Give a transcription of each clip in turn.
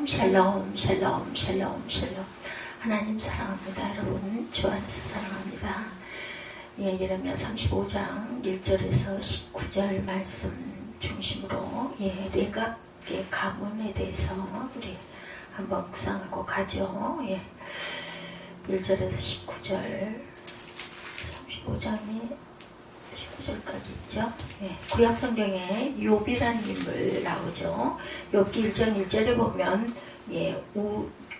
샬롬 샬롬 샬롬 샬롬 샬롬. 하나님 사랑합니다. 여러분 주 안에서 사랑합니다. 예, 예레미야 35장 1절에서 19절 말씀 중심으로 레갑의 가문에 대해서 우리 한번 묵상하고 가죠. 1절에서 19절 35장에 19절까지 있죠. 구약 성경에 욥이라는 인물 나오죠. 욥기 1장 1절에 보면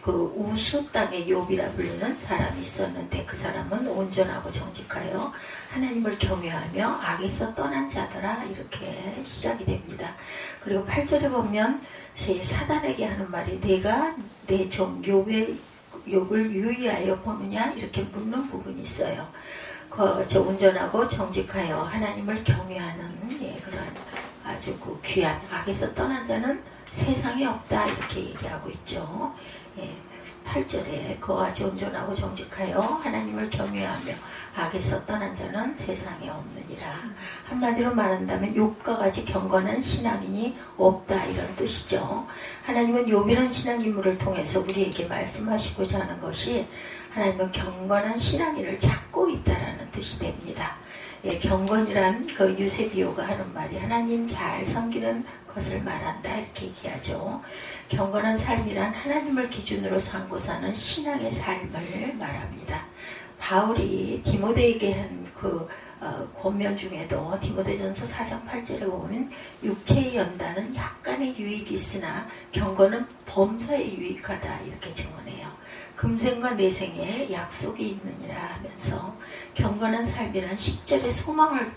우수 땅에 욥이라 불리는 사람이 있었는데 그 사람은 온전하고 정직하여 하나님을 경외하며 악에서 떠난 자더라, 이렇게 시작이 됩니다. 그리고 8절에 보면 사단에게 하는 말이 내가 내 종 욥을 유의하여 보느냐, 이렇게 묻는 부분이 있어요. 온전하고 정직하여 하나님을 경외하는 그런 아주 귀한 악에서 떠난 자는 세상에 없다, 이렇게 얘기하고 있죠. 8절에 그와 아주 온전하고 정직하여 하나님을 경외하며 악에서 떠난 자는 세상에 없느니라. 한마디로 말한다면 욥과 같이 경건한 신앙인이 없다, 이런 뜻이죠. 하나님은 욥이라는 신앙인물을 통해서 우리에게 말씀하시고자 하는 것이 하나님은 경건한 신앙인을 찾고 있다라는 뜻이 됩니다. 경건이란 그 유세비오가 하는 말이 하나님 잘 섬기는 것을 말한다, 이렇게 얘기하죠. 경건한 삶이란 하나님을 기준으로 삼고 사는 신앙의 삶을 말합니다. 바울이 디모데에게 한 권면 중에도 디모데전서 4장 8절에 보면 육체의 연단은 약간의 유익이 있으나 경건은 범사에 유익하다, 이렇게 증언해요. 금생과 내생에 약속이 있느니라 하면서 경건한 삶이란 10절의 소망을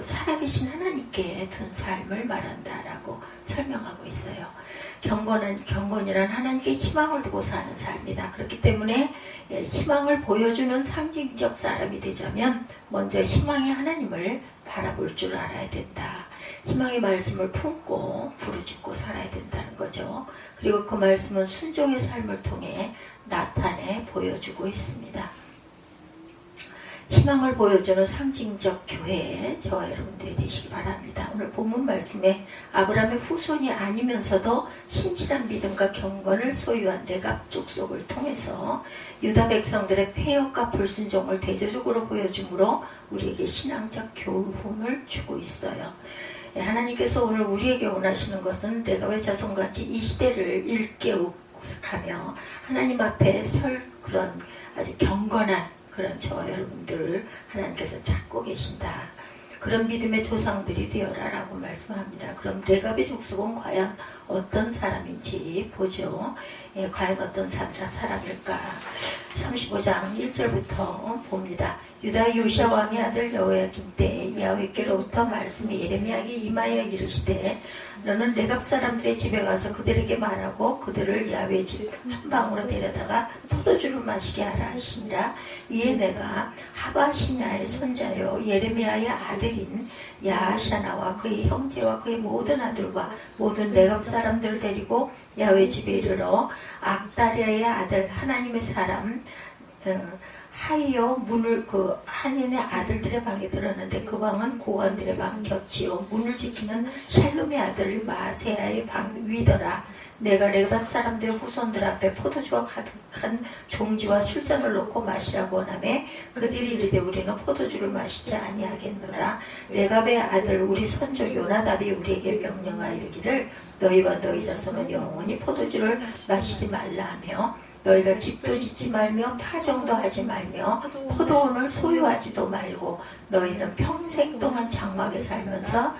살아계신 하나님께 둔 삶을 말한다라고 설명하고 있어요. 경건이란 하나님께 희망을 두고 사는 삶이다. 그렇기 때문에 희망을 보여주는 상징적 사람이 되자면 먼저 희망의 하나님을 바라볼 줄 알아야 된다. 희망의 말씀을 품고 부르짖고 살아야 된다는 거죠. 그리고 그 말씀은 순종의 삶을 통해 나타내 보여주고 있습니다. 희망을 보여주는 상징적 교회, 저와 여러분들이 되시기 바랍니다. 오늘 본문 말씀에 아브라함의 후손이 아니면서도 신실한 믿음과 경건을 소유한 레갑 족속을 통해서 유다 백성들의 폐역과 불순종을 대조적으로 보여주므로 우리에게 신앙적 교훈을 주고 있어요. 하나님께서 오늘 우리에게 원하시는 것은 레갑의 자손같이 이 시대를 일깨우고하며 하나님 앞에 설 그런 아주 경건한 그런 저와 여러분들을 하나님께서 찾고 계신다. 그런 믿음의 조상들이 되어라 라고 말씀합니다. 그럼 레갑의 족속은 과연 어떤 사람인지 보죠. 과연 어떤 사람일까. 35장 1절부터 봅니다. 유다 요시야 왕의 아들 여호야김 때 야훼께로부터 말씀이 예레미야에게 임하여 이르시되 너는 레갑 사람들의 집에 가서 그들에게 말하고 그들을 야훼 집 한 방으로 데려다가 포도주를 마시게 하라 하시니라. 이에 내가 하바시냐의 손자요 예레미야의 아들인 야하샤나와 그의 형제와 그의 모든 아들과 모든 레갑 사람들을 데리고 야훼 집에 이르러 악다리아의 아들 하나님의 사람 하이어 문을 한인의 아들들의 방에 들었는데 그 방은 고관들의 방 곁이요 문을 지키는 샬롬의 아들 마세야의 방 위더라. 내가 레갑 사람들의 후손들 앞에 포도주가 가득한 종지와 술잔을 놓고 마시라고 하나매 그들이 이르되 우리는 포도주를 마시지 아니하겠노라. 레갑의 아들 우리 선조 요나답이 우리에게 명령하여 이르기를 너희와 너희 자손은 영원히 포도주를 마시지 말라 하며 너희가 집도 짓지 말며 파종도 하지 말며 포도원을 소유하지도 말고 너희는 평생 동안 장막에 살면서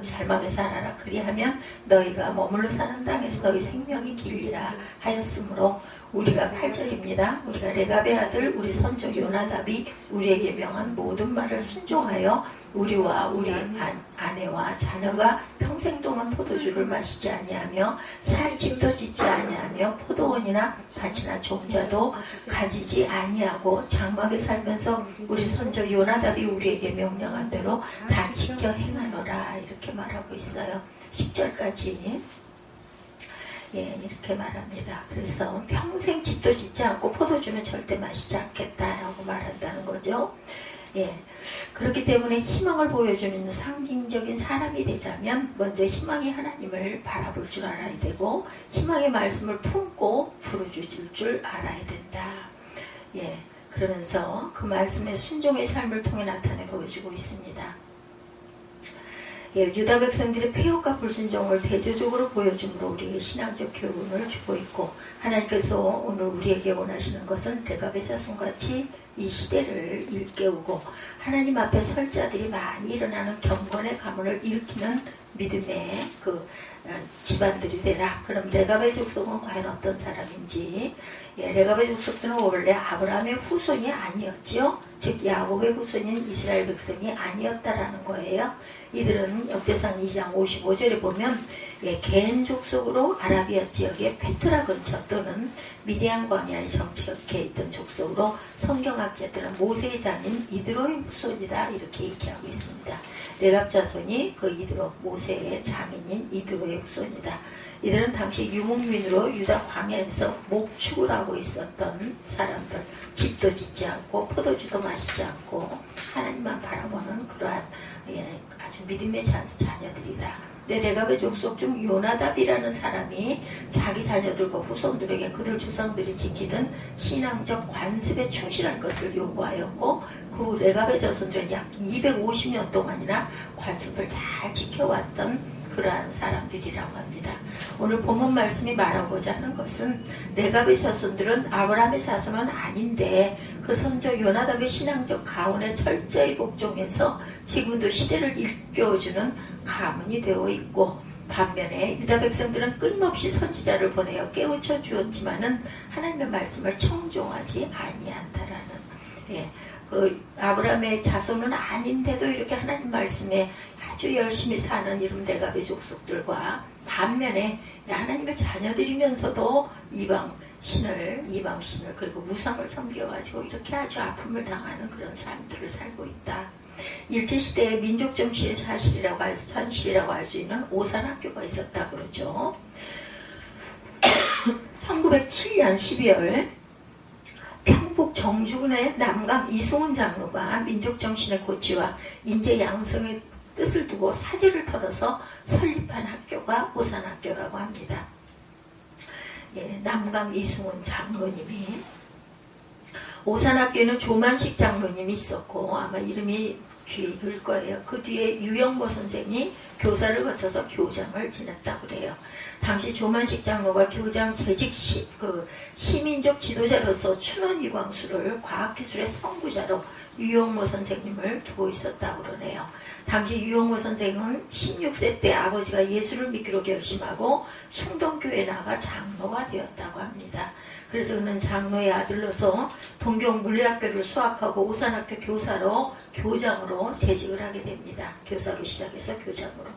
살아라. 그리하면 너희가 머물러 사는 땅에서 너희 생명이 길리라 하였으므로 우리가 8절입니다. 우리가 레갑의 아들 우리 선조 요나답이 우리에게 명한 모든 말을 순종하여 우리와 우리 아내와 자녀가 평생 동안 포도주를 마시지 아니하며 살 집도 짓지 아니하며 포도원이나 밭이나 종자도 가지지 아니하고 장막에 살면서 우리 선조 요나답이 우리에게 명령한 대로 다 지켜 행하노라, 이렇게 말하고 있어요. 10절까지 이렇게 말합니다. 그래서 평생 집도 짓지 않고 포도주는 절대 마시지 않겠다라고 말한다는 거죠. 예. 그렇기 때문에 희망을 보여주는 상징적인 사람이 되자면 먼저 희망의 하나님을 바라볼 줄 알아야 되고 희망의 말씀을 품고 부르짖을 줄 알아야 된다. 예. 그러면서 그 말씀의 순종의 삶을 통해 나타내 보여주고 있습니다. 예, 유다 백성들의 폐역과 불순종을 대조적으로 보여줌으로 우리에게 신앙적 교훈을 주고 있고 하나님께서 오늘 우리에게 원하시는 것은 레갑의 자손같이 이 시대를 일깨우고 하나님 앞에 설 자들이 많이 일어나는 경건의 가문을 일으키는 믿음의 집안들이 되라. 그럼 레갑의 족속은 과연 어떤 사람인지, 예, 레갑의 족속들은 원래 아브라함의 후손이 아니었죠. 즉 야곱의 후손인 이스라엘 백성이 아니었다라는 거예요. 이들은 역대상 2장 55절에 보면 겐 족속으로 아라비아 지역의 페트라 근처 또는 미디안 광야에 정착해 있던 족속으로 성경학자들은 모세의 자민 이드로의 후손이다 이렇게 얘기하고 있습니다. 레갑 자손이 그 이드로 모세의 자민인 이드로의 후손이다. 이들은 당시 유목민으로 유다 광야에서 목축을 하고 있었던 사람들, 집도 짓지 않고 포도주도 마시지 않고 하나님만 바라보는 그러한 아주 믿음의 자녀들이다. 레갑의 족속 중 요나답이라는 사람이 자기 자녀들과 후손들에게 그들 조상들이 지키던 신앙적 관습에 충실할 것을 요구하였고 그 레갑의 자손들은 약 250년 동안이나 관습을 잘 지켜왔던 그러한 사람들이라고 합니다. 오늘 본문 말씀이 말하고자 하는 것은 레갑의 자손들은 아브라함의 자손은 아닌데 그 선조 요나답의 신앙적 가훈에 철저히 복종해서 지금도 시대를 일깨워주는 가문이 되어 있고 반면에 유다 백성들은 끊임없이 선지자를 보내어 깨우쳐 주었지만은 하나님의 말씀을 청종하지 아니한다라는 아브라함의 자손은 아닌데도 이렇게 하나님 말씀에 아주 열심히 사는 이름 레갑의 족속들과 반면에 하나님의 자녀들이면서도 이방 신을 그리고 무상을 섬겨가지고 이렇게 아주 아픔을 당하는 그런 삶들을 살고 있다. 일제시대의 민족정신의 현실이라고 할 수 있는 오산학교가 있었다 그러죠. 1907년 12월 평북 정주군의 남감 이승훈 장로가 민족정신의 고취와 인재 양성의 뜻을 두고 사제를 털어서 설립한 학교가 오산학교라고 합니다. 예, 남감 이승훈 장로님이 오산학교에는 조만식 장로님이 있었고 아마 이름이 귀일 거예요. 그 뒤에 유영모 선생이 교사를 거쳐서 교장을 지냈다고 그래요. 당시 조만식 장로가 교장 재직 시민적 지도자로서 춘원 이광수를 과학기술의 선구자로 유영모 선생님을 두고 있었다고 그러네요. 당시 유영모 선생은 16세 때 아버지가 예수를 믿기로 결심하고 숭동교회에 나가 장로가 되었다고 합니다. 그래서 그는 장로의 아들로서 동경 물리학교를 수학하고 오산학교 교장으로 재직을 하게 됩니다. 교사로 시작해서 교장으로.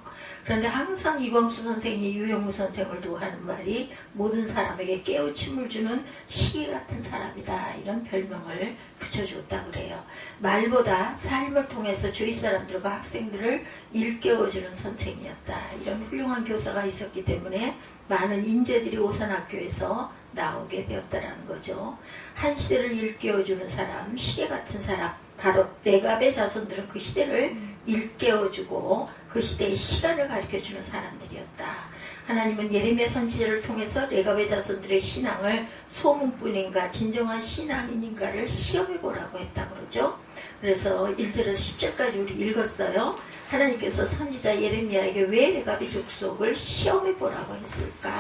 그런데 항상 이광수 선생이 유영무 선생을 두고 하는 말이 모든 사람에게 깨우침을 주는 시계 같은 사람이다 이런 별명을 붙여줬다고 그래요. 말보다 삶을 통해서 주위 사람들과 학생들을 일깨워주는 선생이었다. 이런 훌륭한 교사가 있었기 때문에 많은 인재들이 오산학교에서 나오게 되었다는 거죠. 한 시대를 일깨워주는 사람, 시계 같은 사람, 바로 레갑의 자손들은 그 시대를 일깨워주고 그 시대의 시간을 가르쳐주는 사람들이었다. 하나님은 예레미야 선지자를 통해서 레갑의 자손들의 신앙을 소문뿐인가 진정한 신앙인인가를 시험해보라고 했다고 그러죠. 그래서 1절에서 10절까지 우리 읽었어요. 하나님께서 선지자 예레미야에게 왜 레갑의 족속을 시험해보라고 했을까?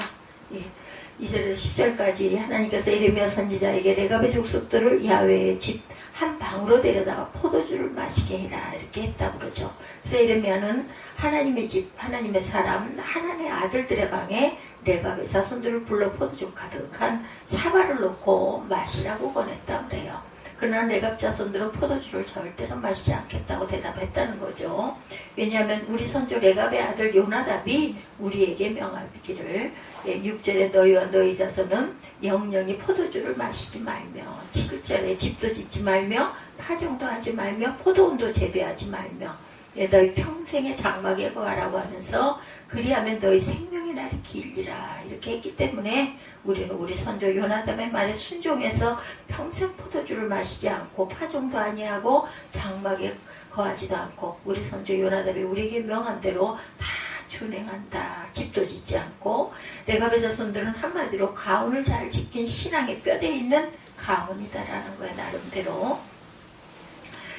2절에서 10절까지 하나님께서 예레미야 선지자에게 레갑의 족속들을 야훼의 집 한 방으로 데려다가 포도주를 마시게 해라 이렇게 했다고 그러죠. 그래서 예레미야는 하나님의 집, 하나님의 사람, 하나님의 아들들의 방에 레갑의 자손들을 불러 포도주 가득한 사발을 놓고 마시라고 권했다고 그래요. 그러나 레갑 자손들은 포도주를 절대로 마시지 않겠다고 대답했다는 거죠. 왜냐하면 우리 선조 레갑의 아들 요나답이 우리에게 명하기를 6절에 너희와 너희 자손은 영영이 포도주를 마시지 말며 7절에 집도 짓지 말며 파종도 하지 말며 포도원도 재배하지 말며 너희 평생의 장막에 거하라고 하면서 그리하면 너희 생명의 날이 길리라 이렇게 했기 때문에 우리는 우리 선조 요나답의 말에 순종해서 평생 포도주를 마시지 않고 파종도 아니하고 장막에 거하지도 않고 우리 선조 요나답이 우리에게 명한 대로 다 준행한다. 집도 짓지 않고 레갑의 자손들은 한마디로 가문을 잘 지킨 신앙의 뼈대에 있는 가문이다라는 거야. 나름대로.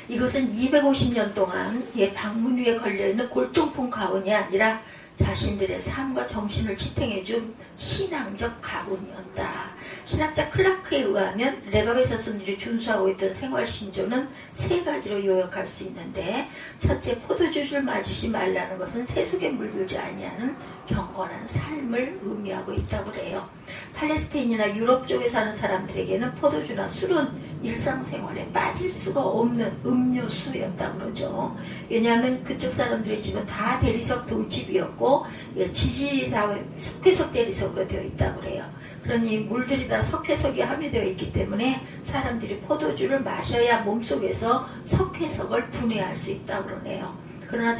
이것은 250년 동안 방문 위에 걸려있는 골동품 가문이 아니라 자신들의 삶과 정신을 지탱해준 신앙적 가문이었다. 신학자 클라크에 의하면 레갑의 자손들이 준수하고 있던 생활신조는 세 가지로 요약할 수 있는데, 첫째, 포도주를 마시지 말라는 것은 세속에 물들지 아니하는 경건한 삶을 의미하고 있다고 그래요. 팔레스타인이나 유럽 쪽에 사는 사람들에게는 포도주나 술은 일상생활에 빠질 수가 없는 음료수였다고 그러죠. 왜냐하면 그쪽 사람들의 집은 다 대리석 돌집이었고 지질이 다 석회석 대리석으로 되어 있다고 그래요. 그러니 물들이 다 석회석이 함유되어 있기 때문에 사람들이 포도주를 마셔야 몸속에서 석회석을 분해할 수 있다고 그러네요. 그러나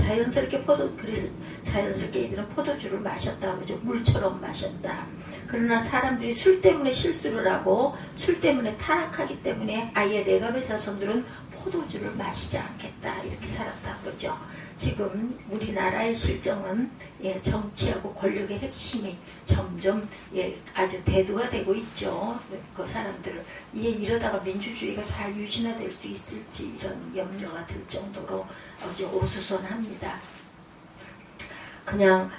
그래서 자연스럽게 이들은 포도주를 마셨다 그러죠. 물처럼 마셨다. 그러나 사람들이 술 때문에 실수를 하고 술 때문에 타락하기 때문에 아예 레갑의 자손들은 포도주를 마시지 않겠다 이렇게 살았다 그러죠. 지금 우리나라의 실정은 정치하고 권력의 핵심이 점점 아주 대두가 되고 있죠. 그 사람들을 이러다가 민주주의가 잘 유진화될 수 있을지 이런 염려가 들 정도로 아주 어수선합니다. 그냥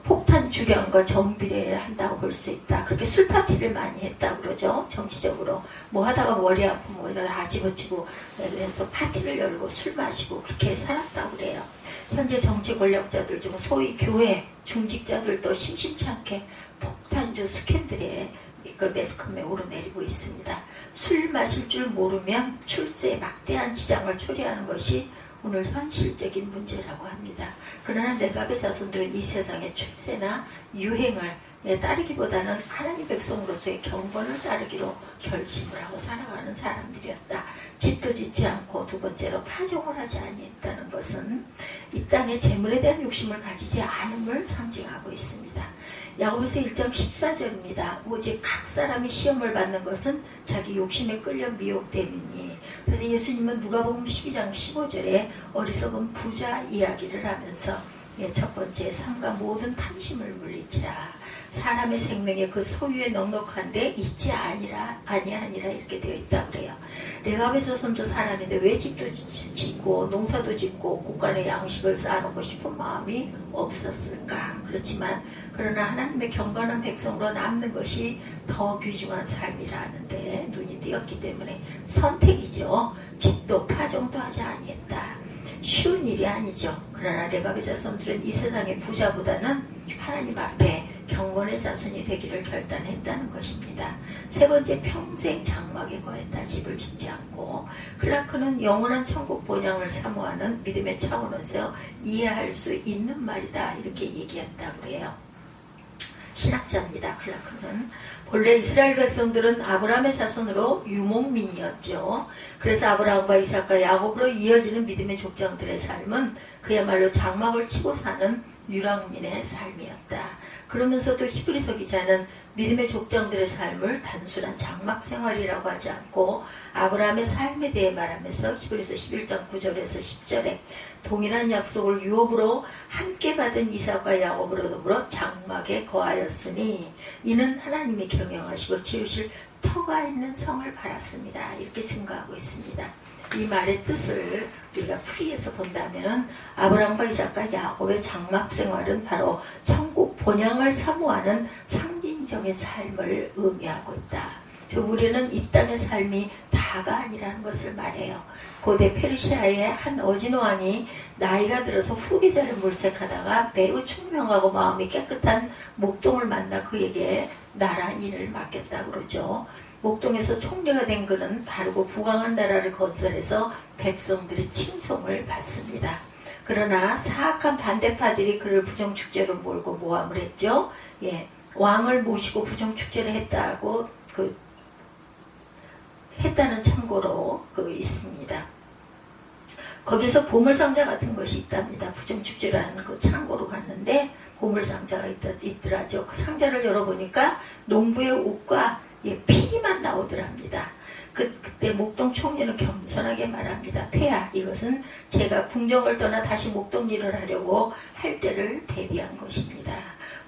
폭탄 주변과 정비례를 한다고 볼 수 있다. 그렇게 술 파티를 많이 했다고 그러죠. 정치적으로 뭐 하다가 머리 아프면 뭐 다 집어치고 그래서 파티를 열고 술 마시고 그렇게 살았다고 그래요. 현재 정치 권력자들 중 소위 교회 중직자들도 심심치 않게 폭탄주 스캔들에 그 매스컴에 오르내리고 있습니다. 술 마실 줄 모르면 출세에 막대한 지장을 초래하는 것이 오늘 현실적인 문제라고 합니다. 그러나 레갑의 자손들은 이 세상의 출세나 유행을 따르기보다는 하나님 백성으로서의 경건을 따르기로 결심을 하고 살아가는 사람들이었다. 집도 짓지 않고 두 번째로 파종을 하지 아니했다는 것은 이 땅의 재물에 대한 욕심을 가지지 않음을 상징하고 있습니다. 야고보서 1장 14절입니다. 오직 각 사람이 시험을 받는 것은 자기 욕심에 끌려 미혹됨이니. 그래서 예수님은 누가복음 12장 15절에 어리석은 부자 이야기를 하면서 첫 번째 삼가 모든 탐심을 물리치라. 사람의 생명에 그 소유에 넉넉한데 있지 아니하니라 이렇게 되어 있다고 그래요. 레갑의 자손도 사람인데 왜 집도 짓고 농사도 짓고 국간의 양식을 쌓아놓고 싶은 마음이 없었을까? 그렇지만 그러나 하나님의 경건한 백성으로 남는 것이 더 귀중한 삶이라는데 눈이 띄었기 때문에 선택이죠. 집도 파종도 하지 아니했다. 쉬운 일이 아니죠. 그러나 레갑의 자손들은 이 세상의 부자보다는 하나님 앞에 경건의 자손이 되기를 결단했다는 것입니다. 세 번째, 평생 장막에 거했다. 집을 짓지 않고. 클라크는 영원한 천국 본향을 사모하는 믿음의 차원에서 이해할 수 있는 말이다 이렇게 얘기했다고 해요. 신학자입니다. 클라크는. 본래 이스라엘 백성들은 아브라함의 자손으로 유목민이었죠. 그래서 아브라함과 이삭과 야곱으로 이어지는 믿음의 족장들의 삶은 그야말로 장막을 치고 사는 유랑민의 삶이었다. 그러면서도 히브리서 기자는 믿음의 족장들의 삶을 단순한 장막 생활이라고 하지 않고 아브라함의 삶에 대해 말하면서 히브리서 11장 9절에서 10절에 동일한 약속을 유업으로 함께 받은 이삭과 야곱으로 더불어 장막에 거하였으니 이는 하나님이 경영하시고 지으실 터가 있는 성을 바랐습니다. 이렇게 증거하고 있습니다. 이 말의 뜻을 우리가 풀이해서 본다면 아브라함과 이삭과 야곱의 장막 생활은 바로 천국 본향을 사모하는 상징적인 삶을 의미하고 있다. 즉 우리는 이 땅의 삶이 다가 아니라는 것을 말해요. 고대 페르시아의 한 어진왕이 나이가 들어서 후계자를 물색하다가 매우 총명하고 마음이 깨끗한 목동을 만나 그에게 나라 일을 맡겼다고 그러죠. 목동에서 총리가 된 그는 바르고 부강한 나라를 건설해서 백성들의 칭송을 받습니다. 그러나 사악한 반대파들이 그를 부정축제로 몰고 모함을 했죠. 왕을 모시고 부정축제를 했다고 했다는 참고로 있습니다. 거기서 보물상자 같은 것이 있답니다. 부정축제라는 그 창고로 갔는데 보물상자가 있더라죠. 그 상자를 열어보니까 농부의 옷과 피리만 나오더랍니다. 그때 목동 총리는 겸손하게 말합니다. 폐하, 이것은 제가 궁정을 떠나 다시 목동 일을 하려고 할 때를 대비한 것입니다.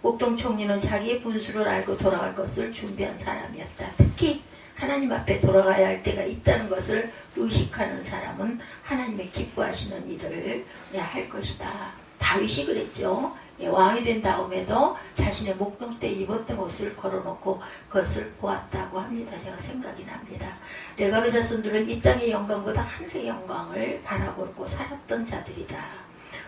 목동 총리는 자기의 분수를 알고 돌아갈 것을 준비한 사람이었다. 특히 하나님 앞에 돌아가야 할 때가 있다는 것을 의식하는 사람은 하나님의 기뻐하시는 일을 할 것이다. 다윗이 그랬죠. 왕이 된 다음에도 자신의 목동 때 입었던 옷을 걸어놓고 그것을 보았다고 합니다. 제가 생각이 납니다. 레갑의 자손들은 이 땅의 영광보다 하늘의 영광을 바라보고 살았던 자들이다.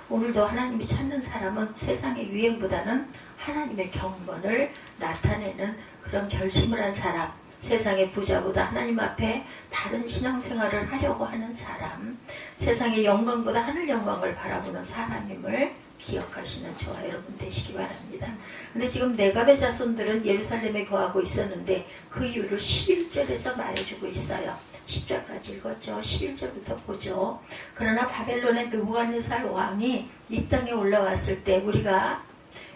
오늘도 하나님이 찾는 사람은 세상의 유행보다는 하나님의 경건을 나타내는 그런 결심을 한 사람, 세상의 부자보다 하나님 앞에 바른 신앙생활을 하려고 하는 사람, 세상의 영광보다 하늘 영광을 바라보는 사람임을 기억하시는 저와 여러분 되시기 바랍니다. 근데 지금 네갑의 자손들은 예루살렘에 거하고 있었는데 그 이유를 11절에서 말해주고 있어요. 10절까지 읽었죠. 11절부터 보죠. 그러나 바벨론의 느부갓네살 왕이 이 땅에 올라왔을 때 우리가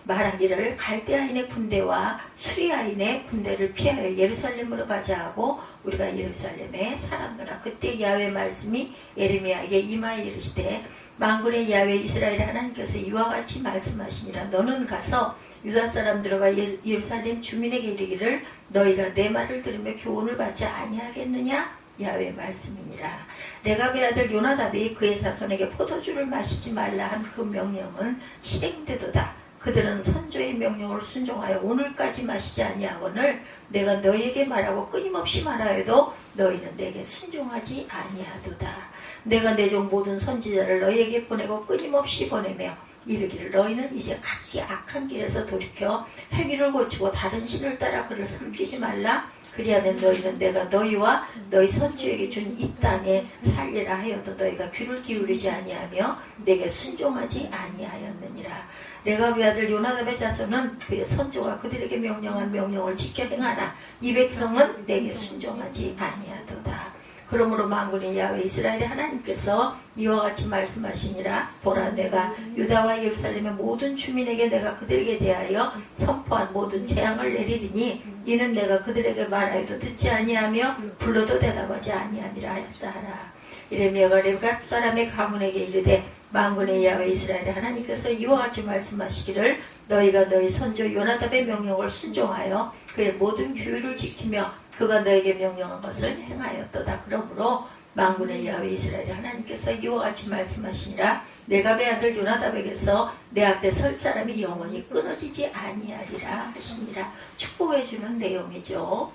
말하기를 갈대아인의 군대와 수리아인의 군대를 피하여 예루살렘으로 가자 하고 우리가 예루살렘에 살았노라. 그때 야훼의 말씀이 예레미야에게 임하여 이르시되 만군의 야훼 이스라엘 하나님께서 이와 같이 말씀하시니라. 너는 가서 유다 사람들과 예루살렘 주민에게 이르기를 너희가 내 말을 들으며 교훈을 받지 아니하겠느냐. 야훼의 말씀이니라. 레갑의 아들 요나답이 그의 자손에게 포도주를 마시지 말라 한 그 명령은 실행되도다. 그들은 선조의 명령을 순종하여 오늘까지 마시지 아니하거늘 내가 너희에게 말하고 끊임없이 말하여도 너희는 내게 순종하지 아니하도다. 내가 내 종 모든 선지자를 너희에게 보내고 끊임없이 보내며 이르기를 너희는 이제 각기 악한 길에서 돌이켜 행위를 고치고 다른 신을 따라 그를 섬기지 말라. 그리하면 너희는 내가 너희와 너희 선주에게 준 이 땅에 살리라 하여도 너희가 귀를 기울이지 아니하며 내게 순종하지 아니하였느니라. 레갑의 아들 요나답의 자손은 그의 선조가 그들에게 명령한 명령을 지켜 행하나 이 백성은 내게 순종하지 아니하도다. 그러므로 만군의 야훼 이스라엘의 하나님께서 이와 같이 말씀하시니라. 보라, 내가 유다와 예루살렘의 모든 주민에게 내가 그들에게 대하여 선포한 모든 재앙을 내리리니 이는 내가 그들에게 말하여도 듣지 아니하며 불러도 대답하지 아니하니라 하였다 하라. 이레미야가 레갑 사람의 가문에게 이르되 만군의 야훼 이스라엘의 하나님께서 이와 같이 말씀하시기를 너희가 너희 선조 요나답의 명령을 순종하여 그의 모든 규율을 지키며 그가 너에게 명령한 것을 행하였도다. 그러므로 만군의 야훼 이스라엘의 하나님께서 이와 같이 말씀하시니라. 레갑의 아들 요나답에게서 내 앞에 설 사람이 영원히 끊어지지 아니하리라 하시니라. 축복해주는 내용이죠.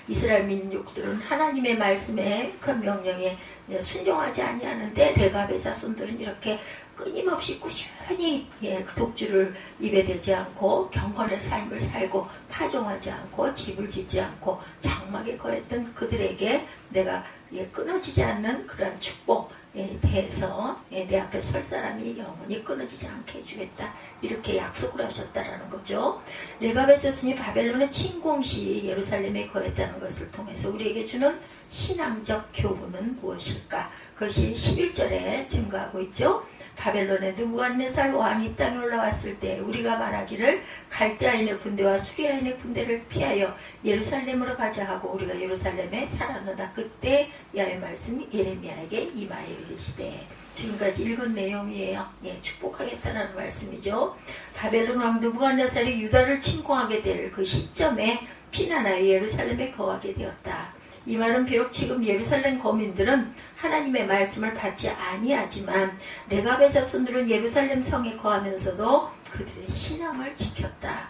이스라엘 민족들은 하나님의 말씀에 그 명령에 순종하지 아니하는데 레갑의 자손들은 이렇게 끊임없이 꾸준히 독주를 입에 대지 않고 경건의 삶을 살고 파종하지 않고 집을 짓지 않고 장막에 거했던 그들에게 내가 끊어지지 않는 그러한 축복에 대해서 내 앞에 설 사람이 영원히 끊어지지 않게 해주겠다. 이렇게 약속을 하셨다라는 거죠. 레갑의 자손이 바벨론의 침공 시 예루살렘에 거했다는 것을 통해서 우리에게 주는 신앙적 교훈은 무엇일까? 그것이 11절에 증거하고 있죠. 바벨론의 느부갓네살 왕이 땅에 올라왔을 때 우리가 말하기를 갈대아인의 군대와 수리아인의 군대를 피하여 예루살렘으로 가자 하고 우리가 예루살렘에 살았노라. 그때 야훼의 말씀이 예레미야에게 임하여 이르시되. 지금까지 읽은 내용이에요. 축복하겠다는 말씀이죠. 바벨론 왕 느부갓네살이 유다를 침공하게 될 그 시점에 피난하여 예루살렘에 거하게 되었다. 이 말은 비록 지금 예루살렘 거민들은 하나님의 말씀을 받지 아니하지만 레갑의 자손들은 예루살렘 성에 거하면서도 그들의 신앙을 지켰다.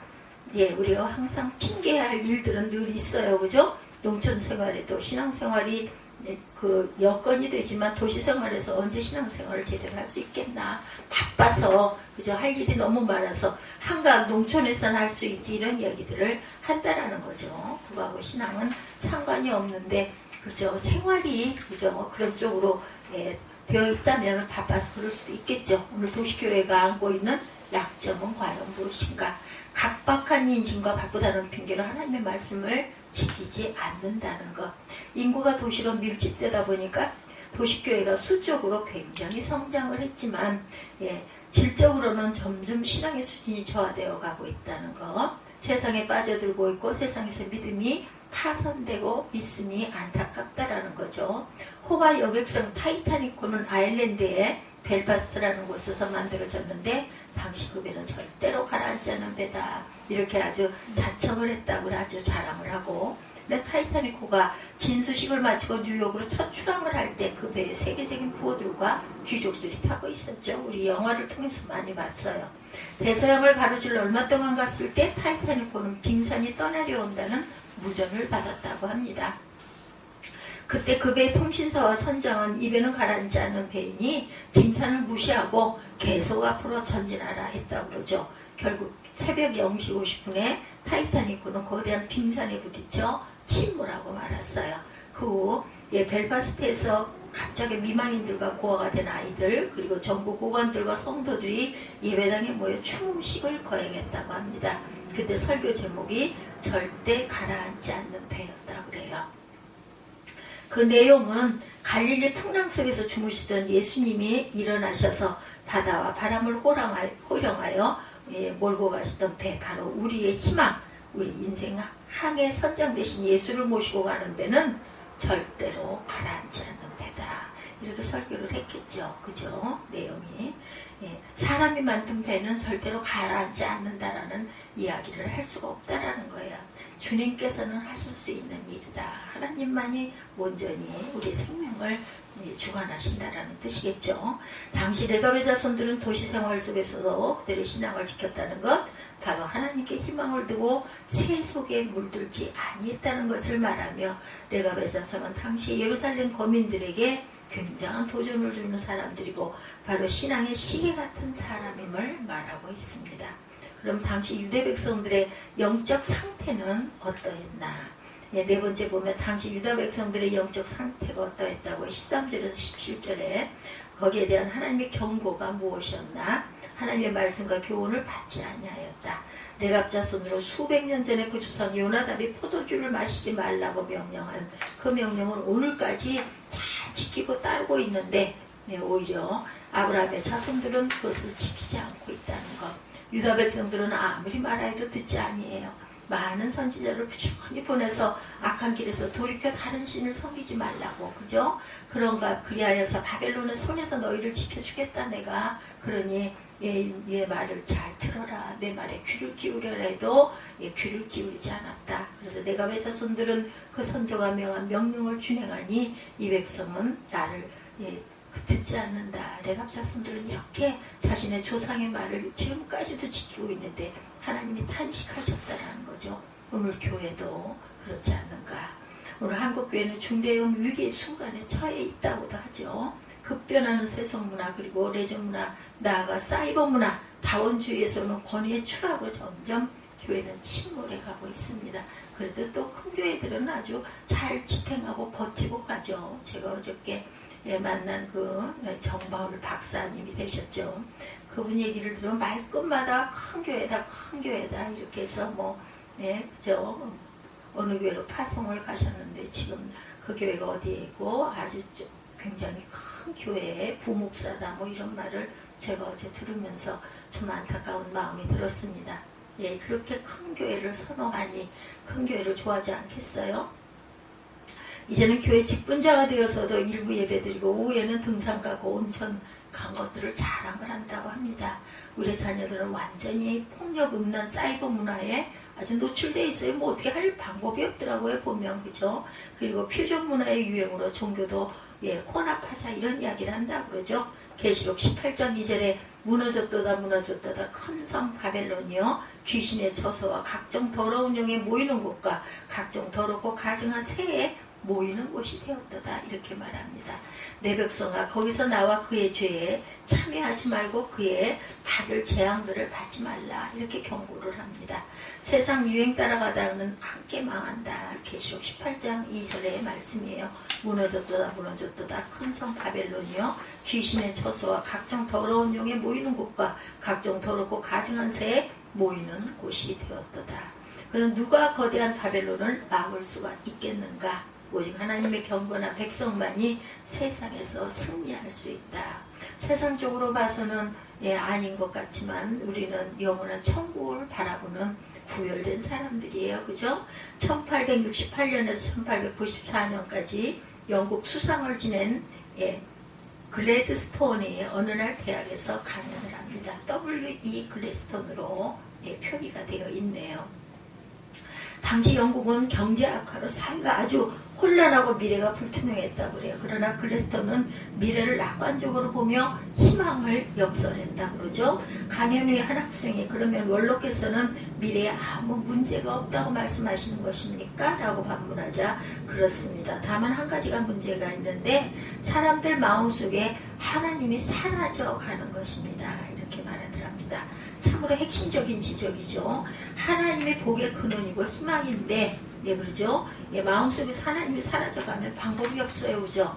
우리가 항상 핑계해야 할 일들은 늘 있어요. 그죠? 농촌 생활에도 신앙생활이 그 여건이 되지만 도시 생활에서 언제 신앙생활을 제대로 할 수 있겠나. 바빠서 그죠? 할 일이 너무 많아서 한가 농촌에서는 할 수 있지 이런 얘기들을 한다라는 거죠. 그거하고 신앙은 상관이 없는데 그죠? 생활이 그죠? 그런 쪽으로 되어 있다면 바빠서 그럴 수도 있겠죠. 오늘 도시교회가 안고 있는 약점은 과연 무엇인가? 각박한 인심과 바쁘다는 핑계로 하나님의 말씀을 지키지 않는다는 것. 인구가 도시로 밀집되다 보니까 도시교회가 수적으로 굉장히 성장을 했지만 질적으로는 점점 신앙의 수준이 저하되어 가고 있다는 거, 세상에 빠져들고 있고 세상에서 믿음이 파손되고 있으니 안타깝다라는 거죠. 호바 여객선 타이타닉호는 아일랜드의 벨파스트라는 곳에서 만들어졌는데 당시 그 배는 절대로 가라앉지 않은 배다, 이렇게 아주 자청을 했다고 아주 자랑을 하고, 근데 타이타닉호가 진수식을 마치고 뉴욕으로 첫 출항을 할 때 그 배에 세계적인 부호들과 귀족들이 타고 있었죠. 우리 영화를 통해서 많이 봤어요. 대서양을 가로질러 얼마 동안 갔을 때 타이타닉호는 빙산이 떠내려온다는 무전을 받았다고 합니다. 그때 그 배의 통신사와 선장은 이 배는 가라앉지 않는 배이니 빙산을 무시하고 계속 앞으로 전진하라 했다고 그러죠. 결국 새벽 0시 50분에 타이타닉호는 거대한 빙산에 부딪혀 침몰하고 말았어요. 그 후 벨파스트에서 갑자기 미망인들과 고아가 된 아이들, 그리고 정부 고관들과 성도들이 예배당에 모여 추모식을 거행했다고 합니다. 그때 설교 제목이 절대 가라앉지 않는 배였다고 그래요. 그 내용은 갈릴리 풍랑 속에서 주무시던 예수님이 일어나셔서 바다와 바람을 호령하여 몰고 가시던 배, 바로 우리의 희망, 우리 인생 항해 선장 대신 예수를 모시고 가는 배는 절대로 가라앉지 않는 배다, 이렇게 설교를 했겠죠. 그죠? 내용이. 사람이 만든 배는 절대로 가라앉지 않는다라는 이야기를 할 수가 없다라는 거예요. 주님께서는 하실 수 있는 일이다. 하나님만이 온전히 우리 생명을 주관하신다라는 뜻이겠죠. 당시 레갑의 자손들은 도시 생활 속에서도 그들의 신앙을 지켰다는 것, 바로 하나님께 희망을 두고 새 속에 물들지 아니했다는 것을 말하며, 레갑의 자손은 당시 예루살렘 거민들에게 굉장한 도전을 주는 사람들이고 바로 신앙의 시계 같은 사람임을 말하고 있습니다. 그럼 당시 유대 백성들의 영적 상태는 어떠했나? 네 번째 보면 당시 유다 백성들의 영적 상태가 어떠했다고 13절에서 17절에 거기에 대한 하나님의 경고가 무엇이었나? 하나님의 말씀과 교훈을 받지 아니하였다. 레갑 자손으로 수백 년 전에 그 조상 요나답이 포도주를 마시지 말라고 명령한 그 명령을 오늘까지 잘 지키고 따르고 있는데, 오히려 아브라함의 자손들은 그것을 지키지 않고 있다는 것. 유다 백성들은 아무리 말하여도 듣지 아니해요. 많은 선지자를 부지런히 보내서 악한 길에서 돌이켜 다른 신을 섬기지 말라고, 그죠? 그런가 그리하여서 바벨론의 손에서 너희를 지켜주겠다 내가. 그러니 내 말을 잘 들어라, 내 말에 귀를 기울여라 해도 귀를 기울이지 않았다. 그래서 내가 왜 자손들은 그 선조가 명한 명령을 준행하니 이 백성은 나를 듣지 않는다. 레갑 자손들은 이렇게 자신의 조상의 말을 지금까지도 지키고 있는데 하나님이 탄식하셨다라는 거죠. 오늘 교회도 그렇지 않는가? 오늘 한국 교회는 중대형 위기의 순간에 처해 있다고도 하죠. 급변하는 세속문화, 그리고 레저문화, 나아가 사이버문화, 다원주의에서는 권위의 추락으로 점점 교회는 침몰해 가고 있습니다. 그래도 또 큰 교회들은 아주 잘 지탱하고 버티고 가죠. 제가 어저께 만난 그 정바울 박사님이 되셨죠. 그분 얘기를 들으면 말끝마다 큰 교회다, 큰 교회다 이렇게 해서 그죠? 어느 교회로 파송을 가셨는데 지금 그 교회가 어디에 있고 아주 굉장히 큰 교회의 부목사다 이런 말을 제가 어제 들으면서 좀 안타까운 마음이 들었습니다. 그렇게 큰 교회를 선호하니 큰 교회를 좋아하지 않겠어요? 이제는 교회 직분자가 되어서도 일부 예배드리고 오후에는 등산 가고 온천 간 것들을 자랑을 한다고 합니다. 우리 자녀들은 완전히 폭력, 음란, 사이버 문화에 아주 노출되어 있어요. 어떻게 할 방법이 없더라고요, 보면. 그죠? 그리고 퓨전 문화의 유행으로 종교도 혼합하자 이런 이야기를 한다고 그러죠. 계시록 18장 2절에 무너졌도다 무너졌도다 큰 성 바벨론이여 귀신의 처소와 각종 더러운 영에 모이는 곳과 각종 더럽고 가증한 새에 모이는 곳이 되었도다 이렇게 말합니다. 내 백성아 거기서 나와 그의 죄에 참여하지 말고 그의 받을 재앙들을 받지 말라 이렇게 경고를 합니다. 세상 유행 따라가다는 함께 망한다. 계시록 18장 2절의 말씀이에요. 무너졌도다 무너졌도다 큰 성 바벨론이여 귀신의 처소와 각종 더러운 용에 모이는 곳과 각종 더럽고 가증한 새에 모이는 곳이 되었도다. 그럼 누가 거대한 바벨론을 막을 수가 있겠는가? 오직 하나님의 경건한 백성만이 세상에서 승리할 수 있다. 세상적으로 봐서는 아닌 것 같지만 우리는 영원한 천국을 바라보는 구별된 사람들이에요. 그죠? 1868년에서 1894년까지 영국 수상을 지낸 글래드스톤이 어느 날 대학에서 강연을 합니다. W.E. 글래드스톤으로 표기가 되어 있네요. 당시 영국은 경제 악화로 사회가 아주 혼란하고 미래가 불투명했다고 그래요. 그러나 글래스턴은 미래를 낙관적으로 보며 희망을 역설했다고 그러죠. 강연 후에 한 학생이 그러면 원로께서는 미래에 아무 문제가 없다고 말씀하시는 것입니까? 라고 반문하자 그렇습니다. 다만 한 가지가 문제가 있는데 사람들 마음속에 하나님이 사라져 가는 것입니다. 이렇게 말하더랍니다. 참으로 핵심적인 지적이죠. 하나님의 복의 근원이고 희망인데 그러죠. 마음속에서 하나님이 사라져가면 방법이 없어요. 그죠?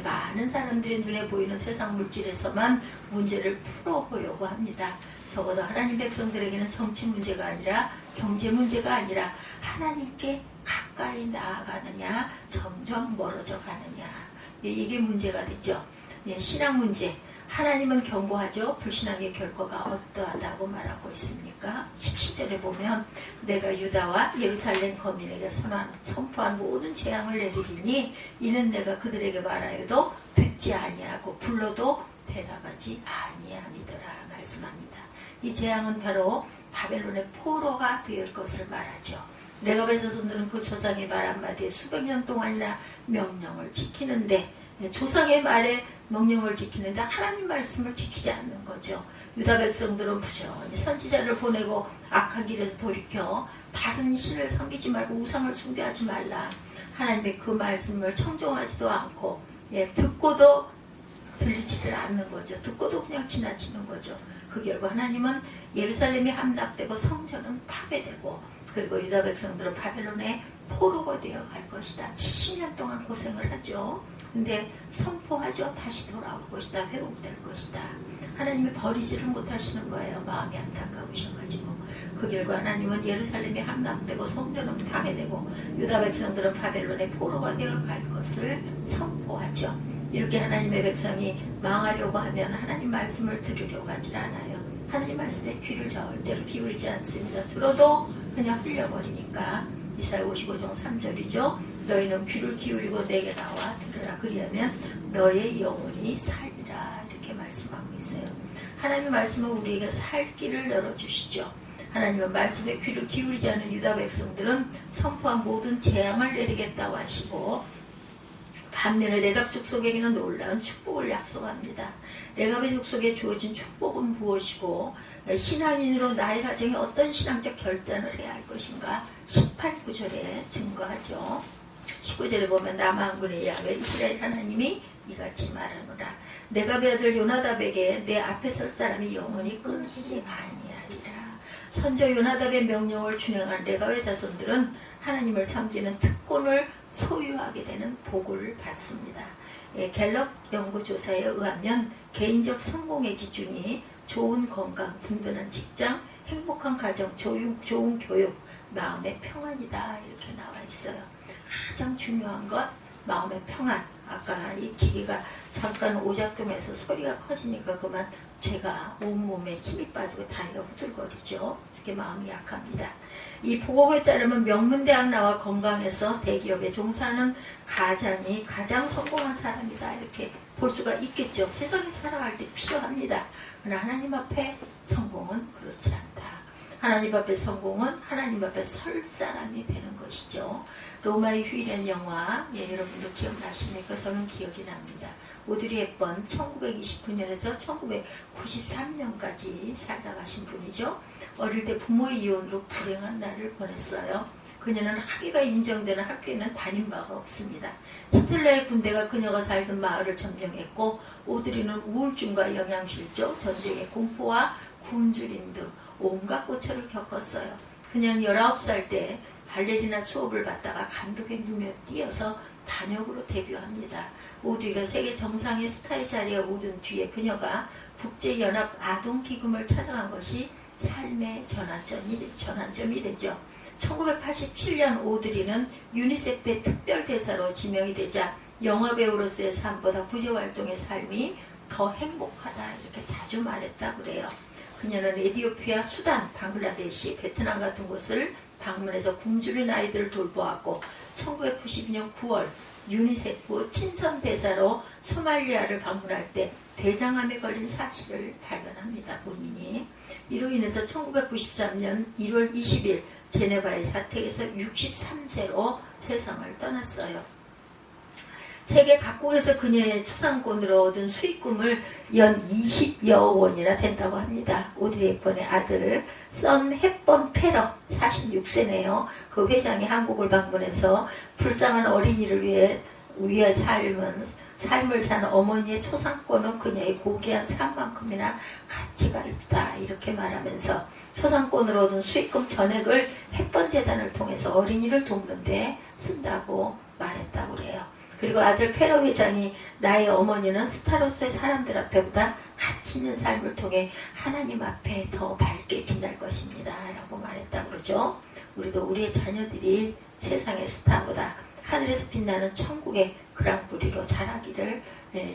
많은 사람들이 눈에 보이는 세상 물질에서만 문제를 풀어보려고 합니다. 적어도 하나님 백성들에게는 정치 문제가 아니라 경제 문제가 아니라 하나님께 가까이 나아가느냐 점점 멀어져 가느냐 이게 문제가 되죠. 신앙 문제. 하나님은 경고하죠. 불신앙의 결과가 어떠하다고 말하고 있습니까? 17절에 보면 내가 유다와 예루살렘 거민에게 선포한 모든 재앙을 내리리니 이는 내가 그들에게 말하여도 듣지 아니하고 불러도 대답하지 아니함이더라 말씀합니다. 이 재앙은 바로 바벨론의 포로가 될 것을 말하죠. 내가 자손들은 그 조상의 말 한마디에 수백 년 동안이나 명령을 지키는데 조상의 말에 명령을 지키는데 하나님 말씀을 지키지 않는 거죠. 유다 백성들은 부지런히 선지자를 보내고 악한 길에서 돌이켜 다른 신을 섬기지 말고 우상을 숭배하지 말라. 하나님의 그 말씀을 청종하지도 않고 듣고도 들리지를 않는 거죠. 듣고도 그냥 지나치는 거죠. 그 결과 하나님은 예루살렘이 함락되고 성전은 파괴되고 그리고 유다 백성들은 바벨론의 포로가 되어 갈 것이다. 70년 동안 고생을 하죠. 근데 선포하죠. 다시 돌아올 것이다. 회복될 것이다. 하나님이 버리지를 못하시는 거예요. 마음이 안타까우셔가지고. 그 결과 하나님은 예루살렘이 함락되고 성전은 파괴되고 유다 백성들은 바벨론의 포로가 되어 갈 것을 선포하죠. 이렇게 하나님의 백성이 망하려고 하면 하나님 말씀을 들으려고 하질 않아요. 하나님 말씀에 귀를 절대로 기울이지 않습니다. 들어도 그냥 흘려버리니까. 이사야 55장 3절이죠. 너희는 귀를 기울이고 내게 나와 들으라. 그리하면 너의 영혼이 살리라. 이렇게 말씀하고 있어요. 하나님의 말씀은 우리에게 살 길을 열어주시죠. 하나님은 말씀에 귀를 기울이지 않는 유다 백성들은 선포한 모든 재앙을 내리겠다고 하시고 반면에 레갑 족속에게는 놀라운 축복을 약속합니다. 레갑의 족속에 주어진 축복은 무엇이고 신앙인으로 나의 가정에 어떤 신앙적 결단을 해야 할 것인가 18구절에 증거하죠. 19절에 보면 남한군의 야훼 이스라엘 하나님이 이같이 말하노라. 레갑의 아들 요나답에게 내 앞에 설 사람이 영원히 끊이지 아니하리라. 선조 요나답의 명령을 준행한 레갑의 자손들은 하나님을 섬기는 특권을 소유하게 되는 복을 받습니다. 갤럽 연구조사에 의하면 개인적 성공의 기준이 좋은 건강, 든든한 직장, 행복한 가정, 좋은 교육, 마음의 평안이다 이렇게 나와 있어요. 가장 중요한 것 마음의 평안. 아까 이 기계가 잠깐 오작동해서 소리가 커지니까 그만 제가 온몸에 힘이 빠지고 다리가 후들거리죠. 이렇게 마음이 약합니다. 이 보고에 따르면 명문대학 나와 건강해서 대기업에 종사하는 가장이 가장 성공한 사람이다 이렇게 볼 수가 있겠죠. 세상에 살아갈 때 필요합니다. 그러나 하나님 앞에 성공은 그렇지 않다. 하나님 앞에 성공은 하나님 앞에 설 사람이 되는 것이죠. 로마의 휴일한 영화 여러분도 기억나십니까? 저는 기억이 납니다. 오드리 헵번 1929년에서 1993년까지 살다 가신 분이죠. 어릴 때 부모의 이혼으로 불행한 날을 보냈어요. 그녀는 학위가 인정되는 학교에는 다닌 바가 없습니다. 히틀러의 군대가 그녀가 살던 마을을 점령했고 오드리는 우울증과 영양실조, 전쟁의 공포와 굶주림 등 온갖 고초를 겪었어요. 그녀는 19살 때 발레리나 수업을 받다가 감독의 눈에 띄어서 단역으로 데뷔합니다. 오드리가 세계 정상의 스타의 자리에 오른 뒤에 그녀가 국제연합 아동기금을 찾아간 것이 삶의 전환점이 되죠. 1987년 오드리는 유니세프의 특별대사로 지명이 되자 영화배우로서의 삶보다 구제활동의 삶이 더 행복하다 이렇게 자주 말했다고 그래요. 그녀는 에티오피아, 수단, 방글라데시, 베트남 같은 곳을 방문해서 굶주린 아이들을 돌보았고 1992년 9월 유니세프 친선대사로 소말리아를 방문할 때 대장암에 걸린 사실을 발견합니다. 본인이. 이로 인해서 1993년 1월 20일 제네바의 자택에서 63세로 세상을 떠났어요. 세계 각국에서 그녀의 초상권으로 얻은 수익금을 연 20여 원이나 된다고 합니다. 오드리 헵번의 아들 선 헵번 페러 46세네요. 그 회장이 한국을 방문해서 불쌍한 어린이를 위해 삶을 사는 어머니의 초상권은 그녀의 고귀한 삶만큼이나 가치가 있다 이렇게 말하면서 초상권으로 얻은 수익금 전액을 헵번 재단을 통해서 어린이를 돕는 데 쓴다고 말했다고 그래요. 그리고 아들 페러 회장이 나의 어머니는 스타로서의 사람들 앞에보다 가치 있는 삶을 통해 하나님 앞에 더 밝게 빛날 것입니다 라고 말했다고 그러죠. 우리도 우리의 자녀들이 세상의 스타보다 하늘에서 빛나는 천국의 그랑프리로 자라기를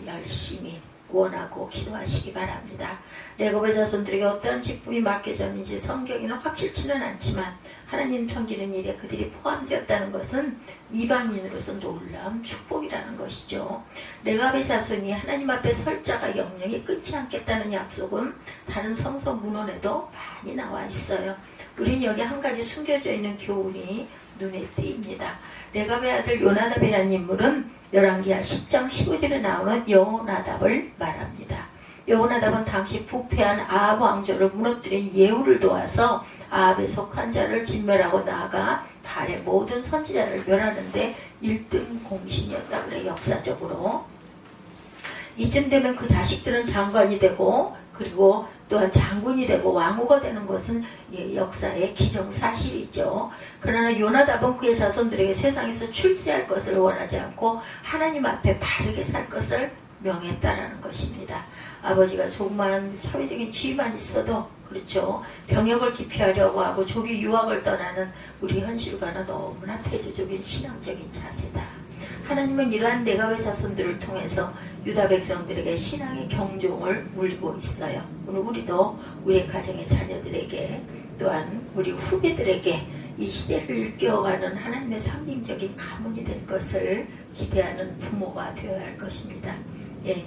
열심히 원하고 기도하시기 바랍니다. 레고의 자손들에게 어떤 직분이 맡겨졌는지 성경에는 확실치는 않지만 하나님 섬기는 일에 그들이 포함되었다는 것은 이방인으로서 놀라운 축복이라는 것이죠. 레갑의 자손이 하나님 앞에 설 자가 영영이 끊지 않겠다는 약속은 다른 성서 문헌에도 많이 나와 있어요. 우린 여기 한 가지 숨겨져 있는 교훈이 눈에 띄입니다. 레갑의 아들 요나답이라는 인물은 열왕기하 10장 15절에 나오는 여호나답을 말합니다. 여호나답은 당시 부패한 아합 왕조를 무너뜨린 예후를 도와서 아합에 속한 자를 진멸하고 나아가 발의 모든 선지자를 멸하는데 1등 공신이었다 그래. 역사적으로 이쯤 되면 그 자식들은 장관이 되고 그리고 또한 장군이 되고 왕후가 되는 것은 역사의 기정사실이죠. 그러나 요나답은 그의 자손들에게 세상에서 출세할 것을 원하지 않고 하나님 앞에 바르게 살 것을 명했다라는 것입니다. 아버지가 조그만 사회적인 지위만 있어도 그렇죠. 병역을 기피하려고 하고 조기 유학을 떠나는 우리 현실과는 너무나 대조적인 신앙적인 자세다. 하나님은 이러한 네가의 자손들을 통해서 유다 백성들에게 신앙의 경종을 울리고 있어요. 오늘 우리도 우리의 가정의 자녀들에게 또한 우리 후배들에게 이 시대를 일깨워가는 하나님의 상징적인 가문이 될 것을 기대하는 부모가 되어야 할 것입니다. 예.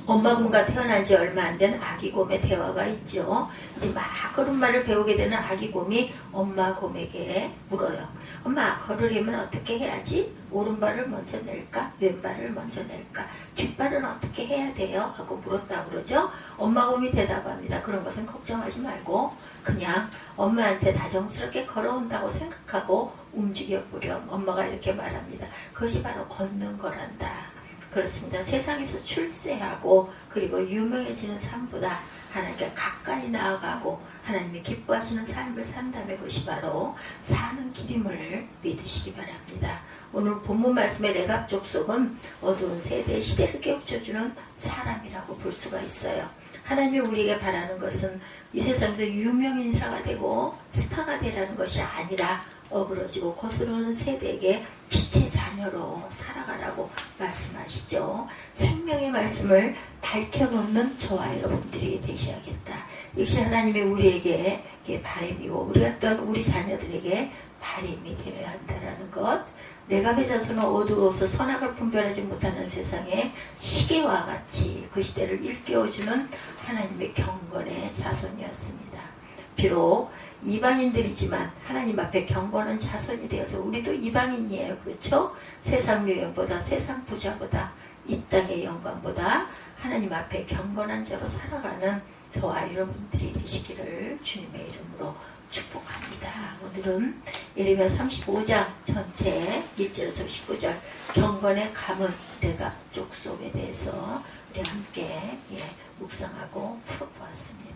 엄마곰과 태어난 지 얼마 안 된 아기곰의 대화가 있죠. 이제 막 걸음마를 배우게 되는 아기곰이 엄마곰에게 물어요. 엄마, 걸으려면 어떻게 해야지? 오른발을 먼저 낼까? 왼발을 먼저 낼까? 뒷발은 어떻게 해야 돼요? 하고 물었다고 그러죠. 엄마곰이 대답합니다. 그런 것은 걱정하지 말고 그냥 엄마한테 다정스럽게 걸어온다고 생각하고 움직여보렴. 엄마가 이렇게 말합니다. 그것이 바로 걷는 거란다. 그렇습니다. 세상에서 출세하고 그리고 유명해지는 삶보다 하나님께 가까이 나아가고 하나님이 기뻐하시는 삶을 산다면 그것이 바로 사는 길임을 믿으시기 바랍니다. 오늘 본문 말씀의 레갑 족속은 어두운 세대의 시대를 깨우쳐주는 사람이라고 볼 수가 있어요. 하나님이 우리에게 바라는 것은 이 세상에서 유명인사가 되고 스타가 되라는 것이 아니라 어그러지고 거스르는 세대에게 빛의 자녀로 살아가라고 말씀하시죠. 생명의 말씀을 밝혀놓는 저와 여러분들이 되셔야겠다. 역시 하나님이 우리에게 바람이고 우리가 또한 우리 자녀들에게 바람이 되어야 한다는 것. 레갑의 자손은 어두워서 선악을 분별하지 못하는 세상에 시계와 같이 그 시대를 일깨워주는 하나님의 경건의 자손이었습니다. 비록 이방인들이지만 하나님 앞에 경건한 자손이 되어서 우리도 이방인이에요. 그렇죠? 세상 유행보다 세상 부자보다 이 땅의 영광보다 하나님 앞에 경건한 자로 살아가는 저와 여러분들이 되시기를 주님의 이름으로 축복합니다. 오늘은 예레미야 35장 전체 1절에서 19절 경건의 가문 레갑 족속에 대해서 우리 함께 묵상하고 풀어보았습니다.